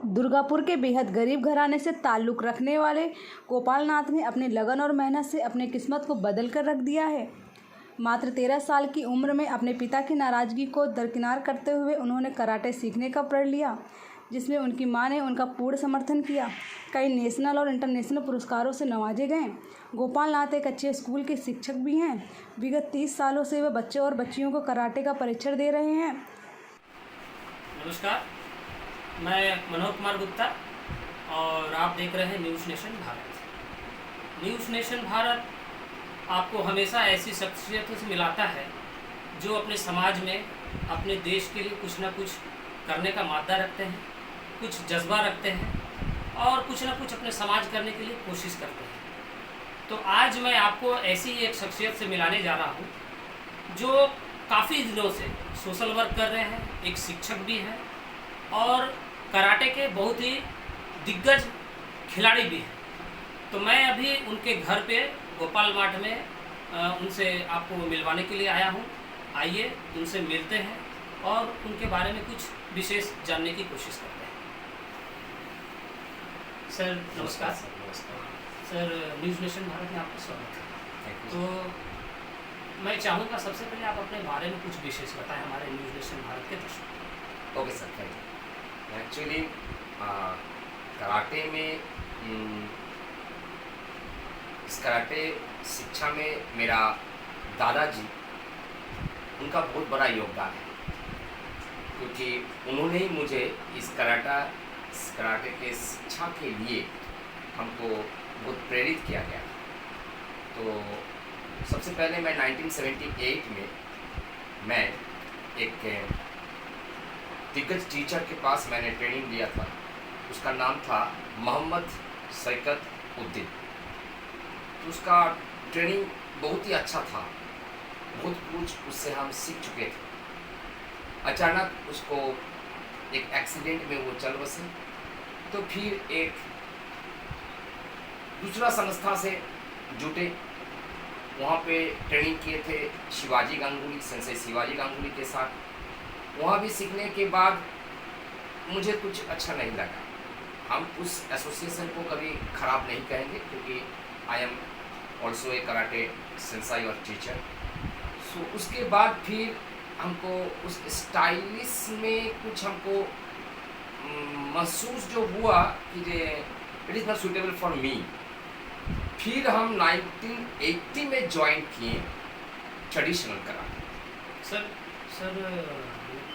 दुर्गापुर के बेहद गरीब घराने से ताल्लुक़ रखने वाले गोपाल नाथ ने अपनी लगन और मेहनत से अपनी किस्मत को बदल कर रख दिया है। मात्र 13 साल की उम्र में अपने पिता की नाराज़गी को दरकिनार करते हुए उन्होंने कराटे सीखने का प्रण लिया, जिसमें उनकी मां ने उनका पूर्ण समर्थन किया। कई नेशनल और इंटरनेशनल पुरस्कारों से नवाजे गए। गोपाल नाथ एक अच्छे स्कूल के शिक्षक भी हैं। विगत 30 सालों से वे बच्चों और बच्चियों को कराटे का प्रशिक्षण दे रहे हैं। नमस्कार, मैं मनोज कुमार गुप्ता और आप देख रहे हैं news nation Bharat. News nation Bharat आपको हमेशा ऐसी शख्सियतों से मिलाता है जो अपने समाज में, अपने देश के लिए कुछ ना कुछ करने का मादा रखते हैं, कुछ जज्बा रखते हैं और कुछ ना कुछ अपने समाज करने के लिए कोशिश करते हैं। तो आज मैं आपको ऐसी एक शख्सियत से मिलाने जा रहा हूँ जो काफ़ी दिनों से सोशल वर्क कर रहे हैं, एक शिक्षक भी हैं और कराटे के बहुत ही दिग्गज खिलाड़ी भी हैं। तो मैं अभी उनके घर पे गोपाल माठ में उनसे आपको मिलवाने के लिए आया हूँ। आइए उनसे मिलते हैं और उनके बारे में कुछ विशेष जानने की कोशिश करते हैं। सर नमस्कार। सर, न्यूज़ नेशन भारत में आपका स्वागत है। तो मैं चाहूँगा सबसे पहले आप अपने बारे में कुछ विशेष बताएं हमारे न्यूज़ नेशन भारत के दर्शकों। Okay sir, thank you. Actually karate में इस कराटे शिक्षा में मेरा दादाजी, उनका बहुत बड़ा योगदान है, क्योंकि उन्होंने ही मुझे इस कराटे के शिक्षा के लिए हमको बहुत प्रेरित किया गया। तो सबसे पहले मैं 1978 में मैं एक दिग्गज टीचर के पास मैंने ट्रेनिंग लिया था। उसका नाम था मोहम्मद शैकत उद्दीन। तो उसका ट्रेनिंग बहुत ही अच्छा था, बहुत कुछ उससे हम सीख चुके थे। अचानक उसको एक एक्सीडेंट में वो चल बसे। तो फिर एक दूसरा संस्था से जुटे, वहाँ पे ट्रेनिंग किए थे शिवाजी गांगुली, सेंसेई शिवाजी गांगुली के साथ। वहाँ भी सीखने के बाद मुझे कुछ अच्छा नहीं लगा। हम उस एसोसिएशन को कभी ख़राब नहीं कहेंगे, क्योंकि I am also a karate Sensei और टीचर। सो उसके बाद फिर हमको उस स्टाइलिश में कुछ हमको महसूस जो हुआ कि it is not suitable for me. फिर हम 1980 में ज्वाइन किए ट्रेडिशनल कराटे। सर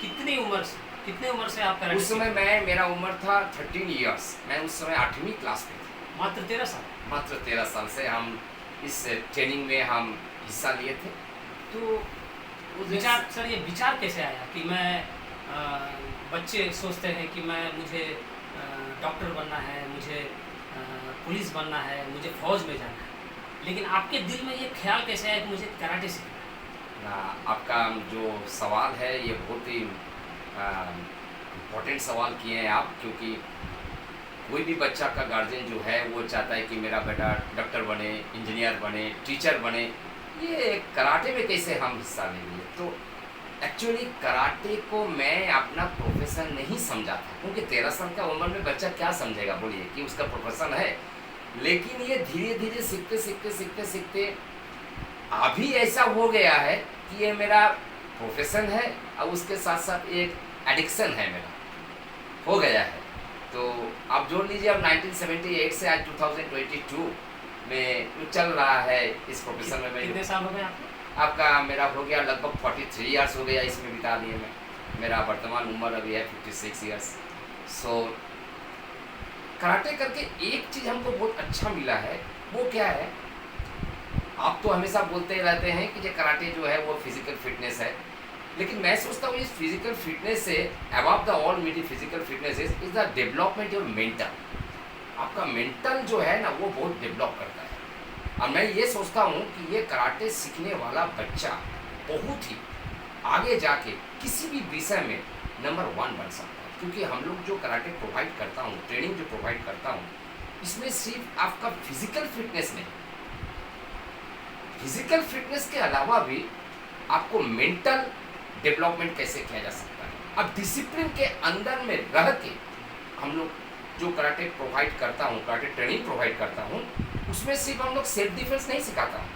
कितनी उम्र से आप कराटे? उस समय मेरा उम्र था 13 इयर्स। मैं उस समय 8वीं क्लास में था। मात्र 13 साल? मात्र 13 साल से हम इस ट्रेनिंग में हम हिस्सा लिए थे। तो ये विचार कैसे आया कि मैं बच्चे सोचते हैं कि मुझे डॉक्टर बनना है, मुझे पुलिस बनना है, मुझे फौज में जाना है, लेकिन आपके दिल में ये ख्याल कैसे आया कि मुझे कराटे सीखना है? आपका जो सवाल है ये बहुत ही इम्पोर्टेंट सवाल किए हैं आप, क्योंकि कोई भी बच्चा का गार्जियन जो है वो चाहता है कि मेरा बेटा डॉक्टर बने, इंजीनियर बने, टीचर बने। ये कराटे में कैसे हम हिस्सा लेंगे? तो एक्चुअली कराटे को मैं अपना प्रोफेशन नहीं समझा था, क्योंकि 13 साल का उम्र में बच्चा क्या समझेगा, बोलिए, कि उसका प्रोफेशन है। लेकिन ये धीरे धीरे सीखते अभी ऐसा हो गया है कि ये मेरा प्रोफेशन है और उसके साथ साथ एक एडिक्शन है मेरा, हो गया है। तो आप जोड़ लीजिए, अब 1978 से आज 2022 में चल रहा है इस प्रोफेशन में। कितने साल हो गए आपको? आपका मेरा हो गया लगभग 43 इयर्स हो गया, इसमें बिता दिए मैं। मेरा वर्तमान उम्र अभी है 56 इयर्स। सो कराटे करके एक चीज़ हमको बहुत अच्छा मिला है, वो क्या है? आप तो हमेशा बोलते रहते हैं कि ये कराटे जो है वो फिजिकल फिटनेस है, लेकिन मैं सोचता हूँ इस फिजिकल फिटनेस से अबव द ऑल मेरी physical fitness is the development your mental. आपका मेंटल जो है ना वो बहुत डेवलप करता है। और मैं ये सोचता हूँ कि ये कराटे सीखने वाला बच्चा बहुत ही आगे जाके किसी भी विषय में नंबर 1 बन सकता है, क्योंकि हम लोग जो कराटे प्रोवाइड करता हूँ, ट्रेनिंग जो प्रोवाइड करता हूँ, इसमें सिर्फ आपका फिजिकल फिटनेस नहीं, फिजिकल फिटनेस के अलावा भी आपको मेंटल डेवलपमेंट कैसे किया जा सकता है। अब डिसिप्लिन के अंदर में रह के हम लोग जो कराटे प्रोवाइड करता हूँ, कराटे ट्रेनिंग प्रोवाइड करता हूँ, उसमें सिर्फ हम लोग सेल्फ डिफेंस नहीं सिखाता हूँ।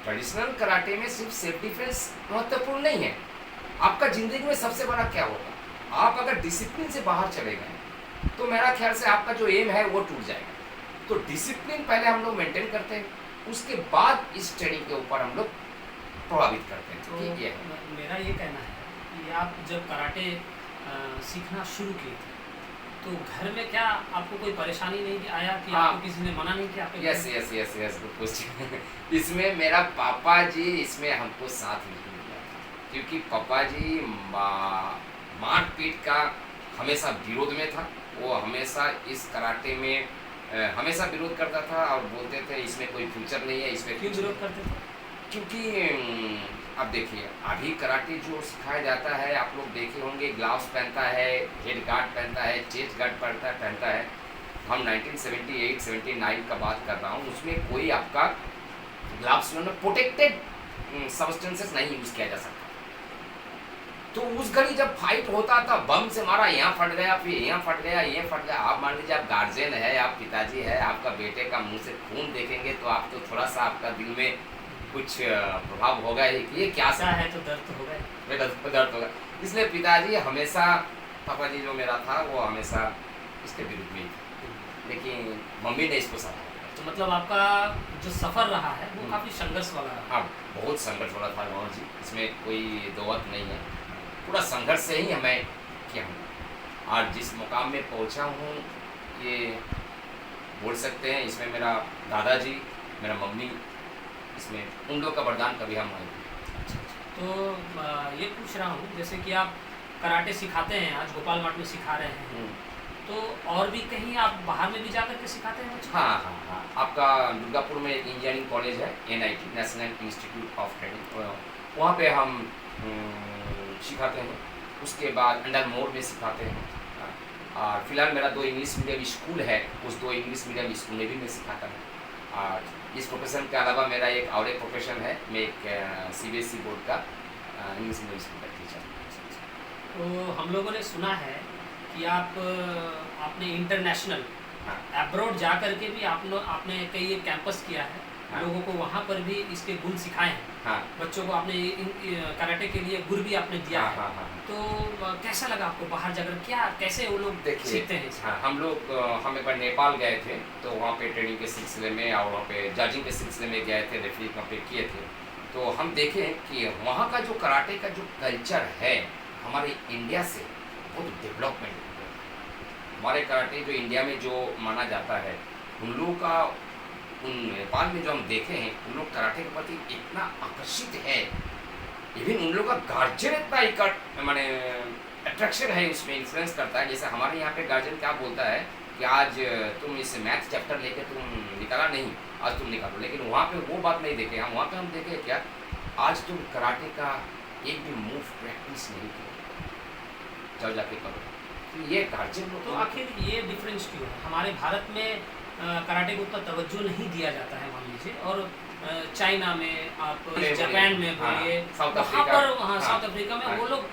ट्रेडिशनल कराटे में सिर्फ सेल्फ डिफेंस महत्वपूर्ण नहीं है। आपका ज़िंदगी में सबसे बड़ा क्या होगा, आप अगर डिसिप्लिन से बाहर चले गए तो मेरा ख्याल से आपका जो एम है वो टूट जाएगा। तो डिसिप्लिन पहले हम लोग मेंटेन करते हैं, उसके बाद इस ट्रेनिंग के ऊपर हम लोग प्रभावित करते हैं। तो ठीक, ये है। मेरा ये कहना है कि आप जब कराटे सीखना शुरू किए थे तो घर में क्या आपको कोई परेशानी नहीं आया कि हाँ। आपको किसी ने मना नहीं किया आपके घर यस में? Yes yes yes good question. इसमें मेरा पापा जी इसमें हमको साथ नहीं दिया, क्योंकि पापा जी मारपीट का हमेशा विरोध में था। वो हमेशा इस कराटे में हमेशा विरोध करता था और बोलते थे इसमें कोई फ्यूचर नहीं है, इसमें क्यों कुछ विरोध नहीं। करते थे? क्योंकि अब देखिए अभी कराटे जो सिखाया जाता है, आप लोग देखे होंगे, ग्लव्स पहनता है, हेड गार्ड पहनता है, चेस्ट गार्ड पहनता है। हम 1978-79 का बात कर रहा हूँ, उसमें कोई आपका ग्लव्स में प्रोटेक्टेड सब्सटेंसेस नहीं यूज़ किया जा सकता। तो उस घड़ी जब फाइट होता था, बम से मारा, यहाँ फट गया, फिर यहाँ फट गया, ये फट गया। आप मान लीजिए आप गार्जियन है, आप पिताजी है, आपका बेटे का मुंह से खून देखेंगे तो आप तो थोड़ा सा आपका दिल में कुछ प्रभाव होगा ही कि ये क्या ऐसा है तो दर्द तो होगा ही। दर्द होगा। इसलिए पिताजी हमेशा, पापा जी जो मेरा था वो हमेशा इसके विरुद्ध में था, लेकिन मम्मी ने इसको सराहा। तो मतलब आपका जो सफ़र रहा है वो काफ़ी संघर्ष वाला रहा। हाँ, बहुत संघर्ष वाला था गौर जी, इसमें कोई दो वक्त नहीं है। पूरा संघर्ष से ही हमें किया हूँ और जिस मुकाम में पहुँचा हूँ, ये बोल सकते हैं इसमें मेरा दादाजी, मेरा मम्मी, इसमें उन लोग का वरदान कभी हम नहीं। तो ये पूछ रहा हूँ, जैसे कि आप कराटे सिखाते हैं, आज गोपाल मठ में सिखा रहे हैं, तो और भी कहीं आप बाहर में भी जा करके सिखाते हैं बच्चों को? हाँ हाँ हाँ, आपका दुर्गापुर में एक इंजीनियरिंग कॉलेज है, NIT, national institute of training, वहाँ पे हम सिखाते हैं। उसके बाद अंडर मोर में सिखाते हैं। और फिलहाल मेरा 2 इंग्लिश मीडियम स्कूल है, उस 2 इंग्लिश मीडियम स्कूल में भी मैं सिखाता हूँ। और इस प्रोफेशन के अलावा मेरा एक प्रोफेशन है, मैं एक CBSE बोर्ड का इंग्लिश मीडियम स्कूल का टीचर हूँ। तो हम लोगों ने सुना है कि आपने इंटरनेशनल हाँ। अब्रॉड जा करके भी आपने कई कैंपस किया है, हाँ। लोगों को वहाँ पर भी इसके गुण सिखाए हैं। हाँ बच्चों को आपने कराटे के लिए गुर भी आपने दिया हाँ है। हाँ हाँ। तो कैसा लगा आपको बाहर जाकर, क्या कैसे वो लोग देखिए, सीखते हैं इसको? हाँ, हम एक बार नेपाल गए थे, तो वहाँ पे ट्रेनिंग के सिलसिले में और वहाँ पे जजिंग के सिलसिले में गए थे, रेफरी वहाँ पे किए थे। तो हम देखें कि वहाँ का जो कराटे का जो कल्चर है हमारे इंडिया से बहुत डेवलपमेंट हो गया। हमारे कराटे जो इंडिया में जो माना जाता है, उन लोगों का उन नेपाल में जो हम देखे हैं, उन लोग कराटे के प्रति इतना आकर्षित है, इवन उन लोग का गार्जियन इतना माने अट्रैक्शन है, उसमें इन्फ्लुएंस करता है। जैसे हमारे यहाँ पे गार्जियन क्या बोलता है कि आज तुम इस मैथ चैप्टर लेके तुम निकाला नहीं, आज तुम निकालो, लेकिन वहाँ पे वो बात नहीं देखे। हम वहाँ पे हम देखे क्या, आज तुम कराटे का एक भी मूव प्रैक्टिस नहीं किया, जाओ जाके करो। तो ये गार्जियन लोग तो आखिर ये डिफरेंस क्यों है? हमारे भारत में कराटे को उतना तवज्जो नहीं दिया जाता है मान लीजिए, और चाइना में आप बोलिए, जापान में हाँ, बोलिए, साउथ वहाँ अफ्रीका, पर हाँ, साउथ अफ्रीका में हाँ। वो लोग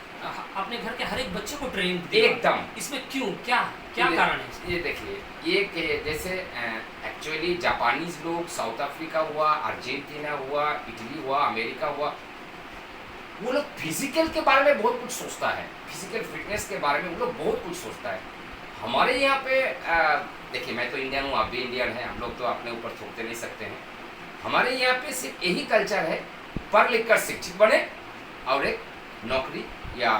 अपने घर के हर एक बच्चे को ट्रेन एकदम। इसमें क्यों, क्या क्या कारण है इसका? ये देखिए, ये कि जैसे एक्चुअली जापानीज लोग, साउथ अफ्रीका हुआ, अर्जेंटीना हुआ, इटली हुआ, अमेरिका हुआ, वो लोग फिजिकल के बारे में बहुत कुछ सोचता है, फिजिकल फिटनेस के बारे में वो लोग बहुत कुछ सोचता है। हमारे यहाँ पे देखिए, मैं तो इंडियन हूँ, आप भी इंडियन हैं, हम लोग तो अपने ऊपर थोपते नहीं सकते हैं। हमारे यहाँ पे सिर्फ यही कल्चर है, पढ़ लिख कर शिक्षित बने और एक नौकरी या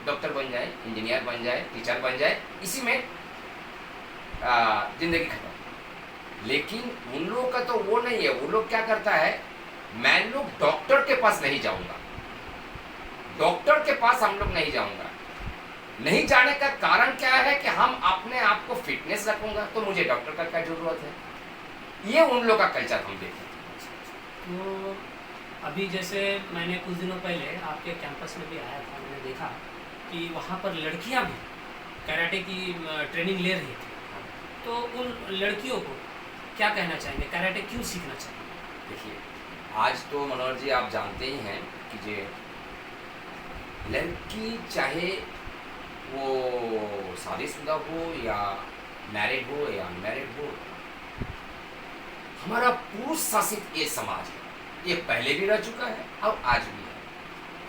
डॉक्टर बन जाए, इंजीनियर बन जाए, टीचर बन जाए, इसी में जिंदगी खत्म। लेकिन उन लोगों का तो वो नहीं है। वो लोग क्या करता है, मैं लोग डॉक्टर के पास नहीं जाऊंगा, डॉक्टर के पास हम लोग नहीं जाऊंगा। नहीं जाने का कारण क्या है कि हम अपने आप को फिटनेस रखूंगा, तो मुझे डॉक्टर का क्या जरूरत है। ये उन लोग का कल्चर हम देखें। तो अभी जैसे मैंने कुछ दिनों पहले आपके कैंपस में भी आया था, मैंने देखा कि वहाँ पर लड़कियाँ भी कराटे की ट्रेनिंग ले रही थी। तो उन लड़कियों को क्या कहना चाहेंगे, कराटे क्यों सीखना चाहिए? देखिए, आज तो मनोहर जी आप जानते ही हैं कि जे लड़की चाहे वो शादीशुदा हो या मैरिड हो या अनमैरिड हो, हमारा पुरुष शासित ये समाज है। ये पहले भी रह चुका है और आज भी है।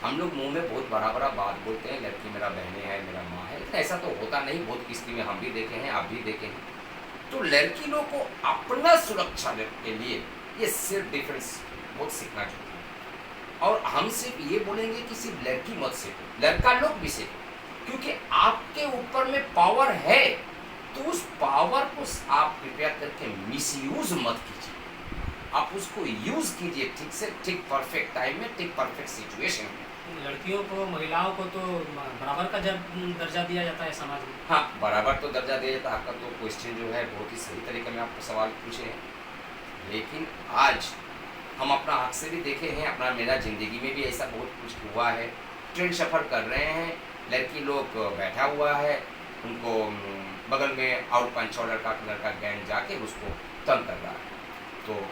हम लोग मुंह में बहुत बड़ा बड़ा बात बोलते हैं, लड़की मेरा बहने है, मेरा माँ है, लेकिन ऐसा तो होता नहीं। बहुत किस्ती में हम भी देखे हैं, आप भी देखे हैं। तो लड़की लोग को अपना सुरक्षा के लिए ये सेल्फ डिफेंस बहुत सीखना चाहिए। और हम सिर्फ ये बोलेंगे कि सिर्फ लड़की मत सीखो, लड़का लोग भी सीखो, क्योंकि आपके ऊपर में पावर है। तो उस पावर को आप कृपया करके मिसयूज मत कीजिए, आप उसको यूज कीजिए ठीक से, ठीक परफेक्ट टाइम में, ठीक परफेक्ट सिचुएशन में। लड़कियों को, महिलाओं को तो बराबर का दर्जा दिया जाता है समाज में। हाँ, बराबर तो दर्जा दिया जाता है। आपका तो क्वेश्चन जो है बहुत ही सही तरीके में आपको सवाल पूछे हैं। लेकिन आज हम अपना आँख से भी देखे हैं, अपना मेरा ज़िंदगी में भी ऐसा बहुत कुछ हुआ है। ट्रेन सफ़र कर रहे हैं, लड़की लोग बैठा हुआ है, उनको बगल में और 5-6 लड़का गैंग जाके उसको तंग कर रहा है। तो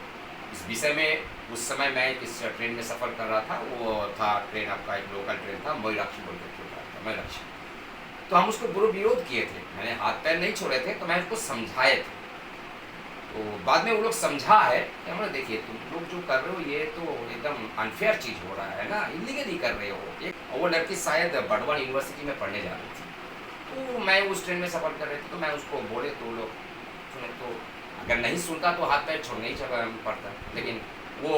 इस विषय में उस समय मैं इस ट्रेन में सफ़र कर रहा था। वो था ट्रेन, आपका एक लोकल ट्रेन था, मयूराक्षी बोल के चल रहा था, मयूराक्षी। तो हम उसको पूरा विरोध किए थे, मैंने हाथ पैर नहीं छोड़े थे, तो मैं उसको समझाए थे। तो बाद में वो लोग समझा है कि हमारे देखिए तुम लोग जो कर रहे हो ये तो एकदम अनफेयर चीज़ हो रहा है ना, इलीगली कर रहे हो। वो लड़की शायद बड़वान यूनिवर्सिटी में पढ़ने जा रही थी। तो मैं उस ट्रेन में सफ़र कर रही थी, तो मैं उसको बोले तो वो लोग सुने, तो अगर नहीं सुनता तो हाथ पैर छोड़ना ही पड़ता, लेकिन वो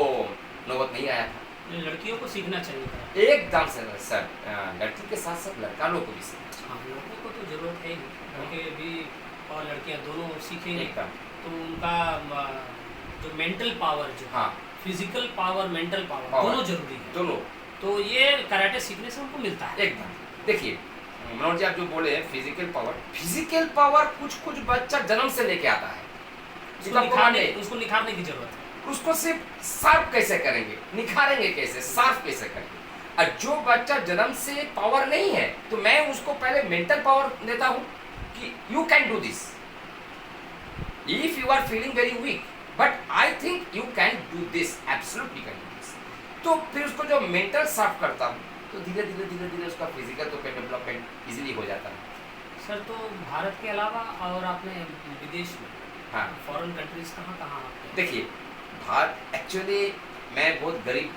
नौबत नहीं आया था। लड़कियों को सीखना चाहिए एकदम से सर, लड़की के साथ साथ लड़का लोग को भी सीखना चाहिए। हाँ, लड़कों को तो ज़रूरत है ही, लड़के भी और लड़कियाँ दोनों सीखेंगे एकदम। तो उनका जो मेंटल पावर, जो हाँ, फिजिकल पावर, मेंटल पावर दोनों जरूरी है। दोनों। तो ये कराटे सीखने से उनको मिलता है। एकदम। देखिए मनोज जी, आप जो बोले फिजिकल पावर कुछ बच्चा जन्म से लेके आता है, उसको निखारने की जरूरत है। उसको सिर्फ शार्प कैसे करेंगे, निखारेंगे कैसे, शार्प कैसे करेंगे। और जो बच्चा जन्म से पावर नहीं है, तो मैं उसको पहले मेंटल पावर देता हूँ कि you can do this if you are feeling very weak, but I think you can do this, absolutely can do this. तो फिर उसको जो मेंटल शार्प करता हूँ, तो धीरे धीरे उसका फिजिकल तो डेवलपमेंट इजीली हो जाता है। सर, तो भारत के अलावा और आपने विदेश में, हाँ, फॉरेन कंट्रीज कहाँ देखिए भारत, एक्चुअली मैं बहुत गरीब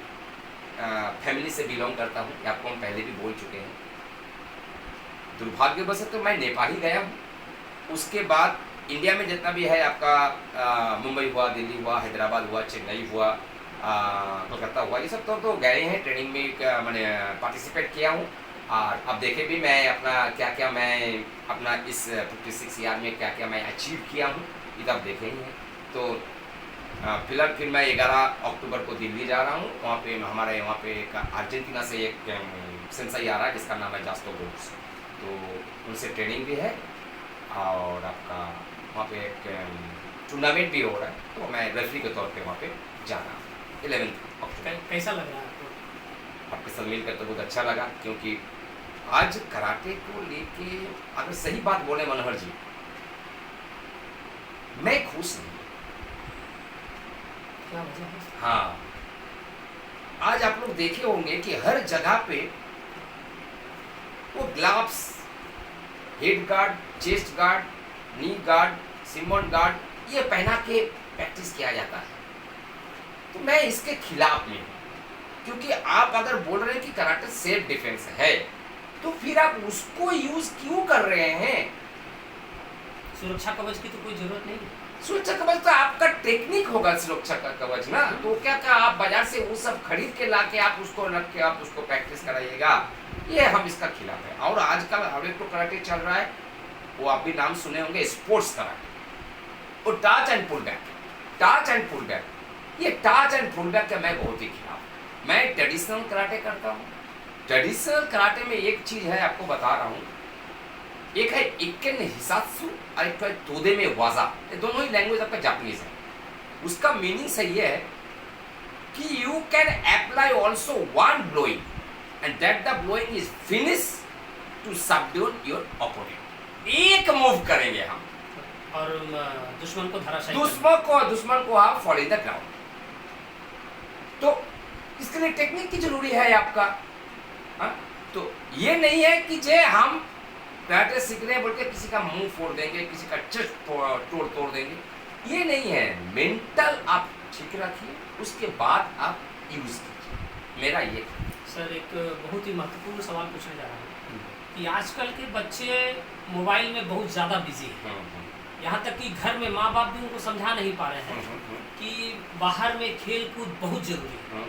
फैमिली से बिलोंग करता हूँ, आपको हम पहले भी बोल चुके हैं। दुर्भाग्यवश तो मैं नेपाल ही गया हूँ। उसके बाद इंडिया में जितना भी है आपका मुंबई हुआ, दिल्ली हुआ, हैदराबाद हुआ, चेन्नई हुआ, कोलकाता हुआ, ये सब तो गए हैं। ट्रेनिंग में मैंने पार्टिसिपेट किया हूँ। और अब देखे भी मैं अपना क्या मैं अपना इस 56 ईयर में क्या मैं अचीव किया हूँ, ये तो आप देखे ही हैं। तो फिलहाल फिर मैं 11 अक्टूबर को दिल्ली जा रहा हूँ। वहाँ पे हमारे वहाँ पे एक अर्जेंटीना से एक सेंसाई आ रहा है जिसका नाम है जास्तो गोल्स, तो उनसे ट्रेनिंग भी है और आपका वहाँ पे एक टूर्नामेंट भी हो रहा है। तो मैं रेफरी के तौर पे वहाँ पे जा रहा हूँ 11 अक्टूबर। कैसा लग रहा है आपको? आपके साथ मिलकर तो बहुत अच्छा लगा, क्योंकि आज कराटे को लेके अगर सही बात बोले मनोहर जी, मैं खुश नहीं। क्या वजह है? हाँ, आज आप लोग देखे होंगे कि हर जगह पे वो gloves, head guard, chest guard, knee guard, सिमोन गार्ड ये पहना के प्रैक्टिस किया जाता है। तो मैं इसके खिलाफ में हूँ, क्योंकि आप अगर बोल रहे हैं कि कराटे सेल्फ डिफेंस है, तो फिर आप उसको यूज क्यों कर रहे हैं? सुरक्षा कवच की तो कोई जरूरत नहीं है। सुरक्षा कवच तो आपका टेक्निक होगा, सुरक्षा का कवच ना। तो क्या आप बाजार से वो सब खरीद के लाके आप उसको रख के आप उसको प्रैक्टिस कराइएगा, ये हम इसका खिलाफ है। और आजकल और एक तो कराटे चल रहा है, वो आप भी नाम सुने होंगे, स्पोर्ट्स कराटे, और touch and pull back, touch and pull back. ये टच एंड पुल बैक का मैं बहुत ही खिलाफ। मैं ट्रेडिशनल कराटे करता हूँ। ट्रेडिशनल कराटे में एक चीज है, आपको बता रहा हूँ, एक है इक्केन हिसात्सु और एक है तोदे में वाजा। ये दोनों ही लैंग्वेज आपका जापानीज है। उसका मीनिंग सही है कि you can apply also one blowing and that the blowing is finish to subdue your opponent. एक मूव करेंगे हम और दुश्मन को धराशायी, दुश्मन को आप फॉल इन द ग्राउंड। तो इसके लिए टेक्निक की जरूरी है आपका। तो ये नहीं है कि जे हम कराटे सीख रहे हैं बोल के किसी का मुंह फोड़ देंगे, किसी का चेस्ट तोड़ देंगे, ये नहीं है। मेंटल आप ठीक रखिए, उसके बाद आप यूज कीजिए, मेरा ये। सर एक बहुत ही महत्वपूर्ण सवाल पूछने जा रहा हूँ कि आजकल के बच्चे मोबाइल में बहुत ज़्यादा बिजी हैं। यहाँ तक कि घर में माँ बाप भी उनको समझा नहीं पा रहे हैं कि बाहर में खेल कूद बहुत ज़रूरी है।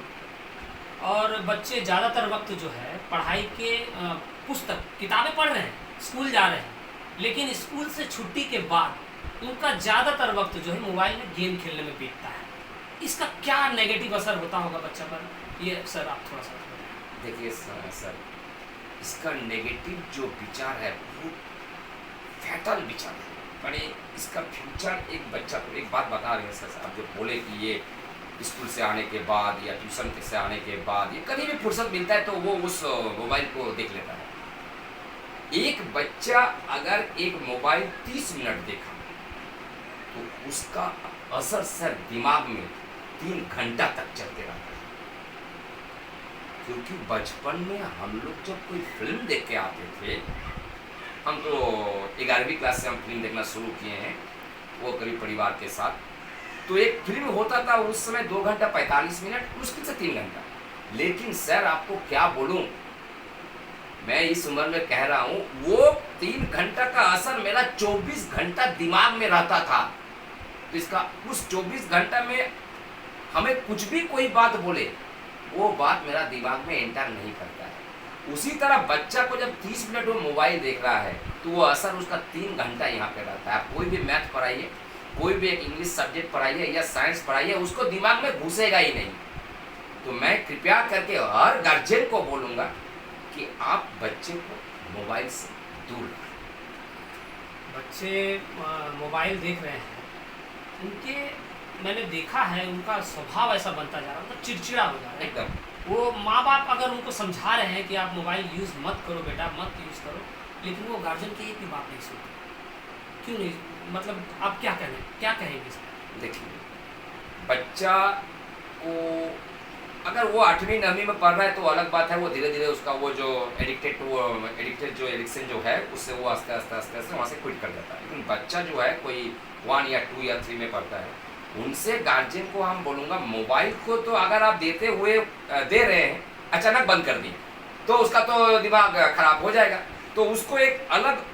और बच्चे ज़्यादातर वक्त जो है पढ़ाई के पुस्तक किताबें पढ़ रहे हैं, स्कूल जा रहे हैं, लेकिन स्कूल से छुट्टी के बाद उनका ज़्यादातर वक्त जो है मोबाइल में गेम खेलने में बीतता है। इसका क्या नेगेटिव असर होता होगा बच्चा पर, ये सर आप थोड़ा सा बताएं। देखिए सर, इसका नेगेटिव जो विचार है वो फैटल विचार है। बड़े इसका फ्यूचर एक बच्चा को, एक बात बता रहे हैं सर, आप जो बोले कि ये स्कूल से आने के बाद या ट्यूशन से आने के बाद ये कभी भी फुर्सत मिलता है तो वो उस मोबाइल को देख लेता है। एक बच्चा अगर एक मोबाइल 30 मिनट देखा तो उसका असर सर दिमाग में 3 घंटा तक चलते रहता है। क्योंकि बचपन में हम लोग जब कोई फिल्म देख के आते थे, हम तो 11वीं क्लास से हम फिल्म देखना शुरू किए हैं, वो करीब परिवार के साथ। तो एक फिल्म होता था उस समय 2 घंटा 45 मिनट, मुश्किल से 3 घंटा। लेकिन सर आपको क्या बोलूं, मैं इस उम्र में कह रहा हूं, वो 3 घंटा का असर मेरा 24 घंटा दिमाग में रहता था। तो इसका उस 24 घंटा में हमें कुछ भी कोई बात बोले, वो बात मेरा दिमाग में एंटर नहीं करता है। उसी तरह बच्चा को जब 30 मिनट वो मोबाइल देख रहा है तो वो असर उसका 3 घंटा यहाँ पे रहता है। आप कोई भी मैथ पढ़ाइए, कोई भी एक इंग्लिश सब्जेक्ट पढ़ाइए या साइंस पढ़ाइए, उसको दिमाग में घुसेगा ही नहीं। तो मैं कृपया करके हर गार्जियन को बोलूँगा कि आप बच्चे को मोबाइल से दूर रखें। बच्चे मोबाइल देख रहे हैं, उनके मैंने देखा है उनका स्वभाव ऐसा बनता जा रहा है, मतलब चिड़चिड़ा हो जा रहा है एकदम। वो माँ बाप अगर उनको समझा रहे हैं कि आप मोबाइल यूज़ मत करो बेटा, मत यूज़ करो, लेकिन वो गार्जियन की एक भी बात नहीं सुनते। क्यों नहीं, मतलब आप क्या कहेंगे इसमें? देखिए, बच्चा को अगर वो 8वीं 9वीं में पढ़ रहा है तो अलग बात है, वो धीरे धीरे उसका वो जो एडिक्शन जो है उससे वो आस्ते आस्ते वहाँ से क्विट कर जाता है। लेकिन बच्चा जो है कोई 1 या 2 या 3 में पढ़ता है, उनसे गार्जियन को हम बोलूँगा मोबाइल को तो अगर आप दे रहे हैं, अचानक बंद कर दिए तो उसका तो दिमाग खराब हो जाएगा। तो उसको एक अलग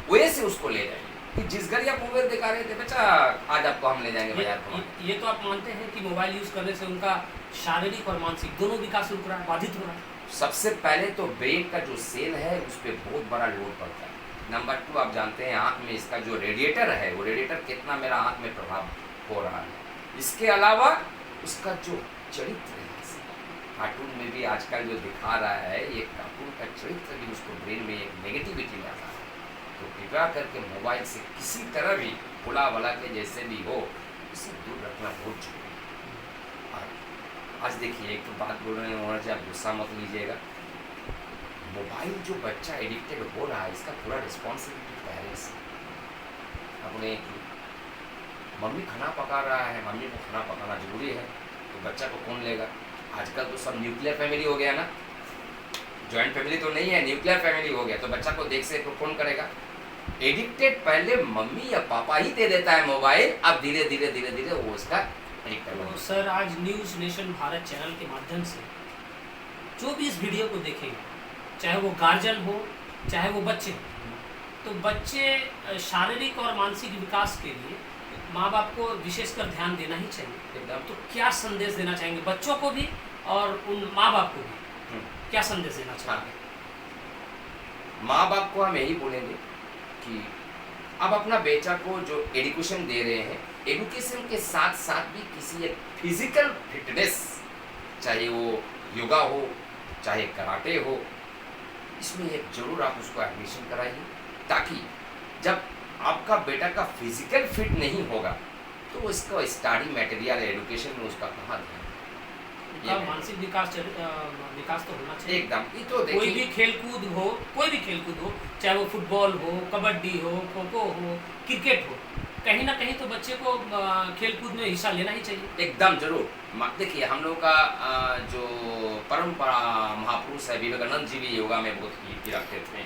वे से उसको ले जाइए कि जिस घर आप मोबाइल दिखा रहे थे, बच्चा आज आपको हम ले जाएंगे बाजार घुमाने। ये तो आप मानते हैं कि मोबाइल यूज़ करने से उनका शारीरिक और मानसिक दोनों विकास रुक रहा है, बाधित हो रहा है? सबसे पहले तो ब्रेन का जो सेल है उस पर बहुत बड़ा लोड पड़ता है। नंबर 2 आप जानते हैं आँख में इसका जो रेडिएटर है, वो रेडिएटर कितना मेरा आँख में प्रभाव हो रहा है। इसके अलावा उसका जो चरित्र है, कार्टून में भी आजकल जो दिखा रहा है, ये कार्टून का चरित्र भी उसको ब्रेन में एक नेगेटिविटी ला रहा है। तो कृपया करके मोबाइल से किसी तरह भी बुला वला के जैसे भी हो, इसे दूर रखना बहुत जरूरी है। आज देखिए एक तो बात बोल रहे हैं और आप गुस्सा मत लीजिएगा, मोबाइल जो बच्चा एडिक्टेड हो रहा है इसका पूरा रिस्पॉन्सिबिलिटी पेरेंट्स अपने की। मम्मी खाना पका रहा है, मम्मी को खाना पकाना जरूरी है, तो बच्चा को कौन लेगा? आजकल तो सब न्यूक्लियर फैमिली हो गया ना, जॉइंट फैमिली तो नहीं है, न्यूक्लियर फैमिली हो गया, तो बच्चा को देख से तो कौन करेगा? एडिक्टेड पहले मम्मी या पापा ही दे देता है मोबाइल, अब धीरे धीरे वो उसका एडिक्ट तो सर आज न्यूज़ नेशन भारत चैनल के माध्यम से जो भी इस वीडियो को देखेंगे, चाहे वो गार्जियन हो चाहे वो बच्चे हो, तो बच्चे शारीरिक और मानसिक विकास के लिए माँ बाप को विशेषकर ध्यान देना ही चाहिए। एकदम। तो क्या संदेश देना चाहेंगे बच्चों को भी और उन माँ बाप को भी, क्या संदेश देना चाहेंगे? माँ बाप को हम यही बोलेंगे कि अब अपना बेटा को जो एजुकेशन दे रहे हैं, एजुकेशन के साथ साथ भी किसी एक फिजिकल फिटनेस, चाहे वो योगा हो चाहे कराटे हो, इसमें एक जरूर आप उसको एडमिशन कराइए, ताकि जब आपका बेटा का फिजिकल फिट नहीं होगा तो इसका स्टडी मटेरियल एजुकेशन में उसका कहाँ ध्यान? उनका मानसिक विकास तो होना चाहिए एकदम। ये तो कोई भी खेलकूद हो, चाहे वो फुटबॉल हो, कबड्डी हो, खो खो हो, क्रिकेट हो, कहीं ना कहीं तो बच्चे को खेलकूद में हिस्सा लेना ही चाहिए। एकदम जरूर। देखिए हम लोग का जो परंपरा महापुरुष है विवेकानंद जी भी योगा में बहुत ही रखते थे,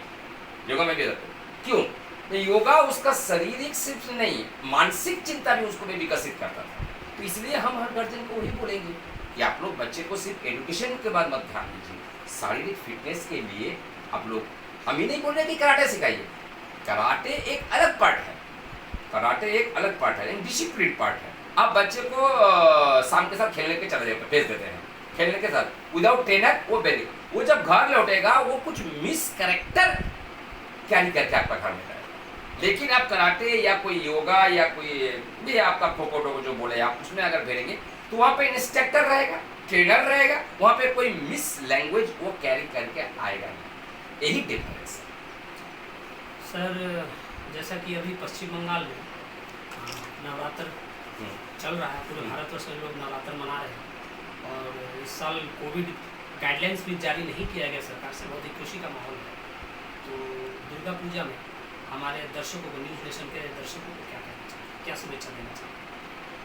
योगा में भी रखते थे। क्यों? तो योगा उसका शारीरिक सिर्फ नहीं, मानसिक चिंता भी उसको भी विकसित करता था। तो इसलिए हम हर गार्जियन को वही बोलेंगे कि आप लोग बच्चे को सिर्फ एजुकेशन के बाद मत ध्यान दीजिए, शारीरिक फिटनेस के लिए आप लोग, हम ही नहीं बोल रहे कि कराटे सिखाइए, कराटे एक अलग पार्ट है, कराटे एक अलग पार्ट है, एक डिसिप्लिन पार्ट है। आप बच्चे को शाम के साथ खेलने के चले जाते, भेज देते हैं खेलने के साथ, विदाउट ट्रेनर वो बेरी, वो जब घर लौटेगा वो कुछ मिस कैरेक्टर कैरी करके आपका घर में जाएगा। लेकिन आप कराटे या कोई योगा या कोई ये आपका खो खो जो बोले आप, उसमें अगर भेजेंगे तो वहाँ पे इंस्ट्रक्टर रहेगा, ट्रेनर रहेगा, वहाँ पे कोई मिस लैंग्वेज वो कैरी करके आएगा नहीं। यही डिफरेंस है। सर जैसा कि अभी पश्चिम बंगाल में नवरात्र चल रहा है, पूरे भारतवर्ष में लोग नवरात्र मना रहे हैं और इस साल कोविड गाइडलाइंस भी जारी नहीं किया गया सरकार से, बहुत ही खुशी का माहौल है। तो दुर्गा पूजा में हमारे दर्शकों को, न्यूज़ नेशन के दर्शकों को क्या कहना चाहिए, क्या शुभेच्छा देना चाहिए?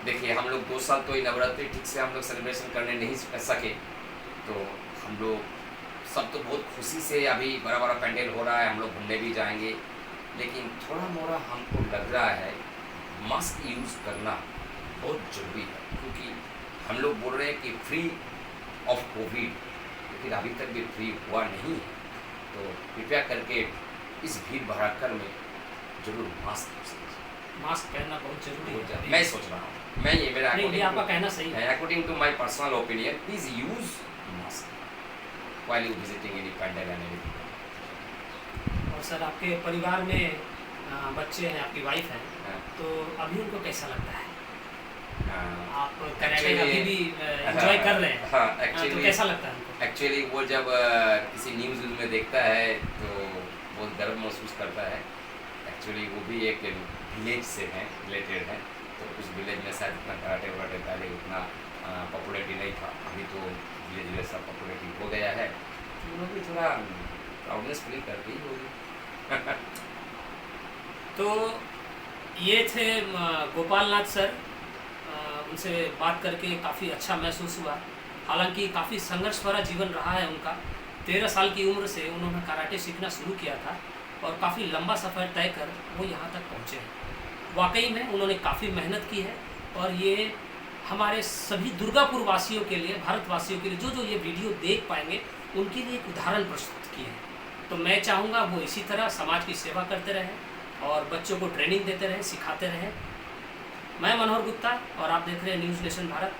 देखिए, हम लोग 2 साल तो ये नवरात्रि ठीक से हम लोग सेलिब्रेशन करने नहीं सके, तो हम लोग सब तो बहुत खुशी से अभी बड़ा बड़ा पैंडल हो रहा है, हम लोग घूमने भी जाएंगे, लेकिन थोड़ा मोड़ा हमको लग रहा है मास्क यूज़ करना बहुत ज़रूरी है, क्योंकि हम लोग बोल रहे हैं कि फ्री ऑफ कोविड, लेकिन अभी तक भी फ्री हुआ नहीं है। तो कृपया करके इस भीड़ भड़क्कर में जरूर मास्क यूज़ कीजिए। मास्क पहनना बहुत जरूरी है। मैं सोच रहा हूँ, मैं ये मेरा नहीं, आपका कहना सही है। According to my personal opinion, please use mask while you visiting any pandal and anything. और सर आपके परिवार में बच्चे हैं, आपकी वाइफ हैं, हाँ। तो अभी उनको कैसा लगता है? आप कराटे Actually, अभी भी एंजॉय कर रहे हैं, हाँ, तो actually- कैसा लगता है उनको? एक्चुअली वो जब किसी न्यूज़ में देखता है तो बहुत गर्व महसूस करता है। एक्चुअली वो भी एक विलेज से हैं, रिलेटेड है, तो उस विलेज में शायद इतना कराटे वराटे पहले उतना पॉपुलरिटी नहीं था, अभी तो धीरे धीरे सब पॉपुलरिटी हो गया है, तो उन्होंने भी थोड़ा प्राउडनेस फील करती ही होगी। तो ये थे गोपाल नाथ सर, उनसे बात करके काफ़ी अच्छा महसूस हुआ। हालांकि काफ़ी संघर्ष भरा जीवन रहा है उनका। 13 साल की उम्र से उन्होंने कराटे सीखना शुरू किया था और काफ़ी लंबा सफ़र तय कर वो यहाँ तक पहुँचे हैं। वाकई में उन्होंने काफ़ी मेहनत की है और ये हमारे सभी दुर्गापुर वासियों के लिए, भारतवासियों के लिए, जो जो ये वीडियो देख पाएंगे उनके लिए एक उदाहरण प्रस्तुत किए हैं। तो मैं चाहूँगा वो इसी तरह समाज की सेवा करते रहें और बच्चों को ट्रेनिंग देते रहें, सिखाते रहें। मैं मनोहर गुप्ता और आप देख रहे हैं न्यूज़ नेशन भारत।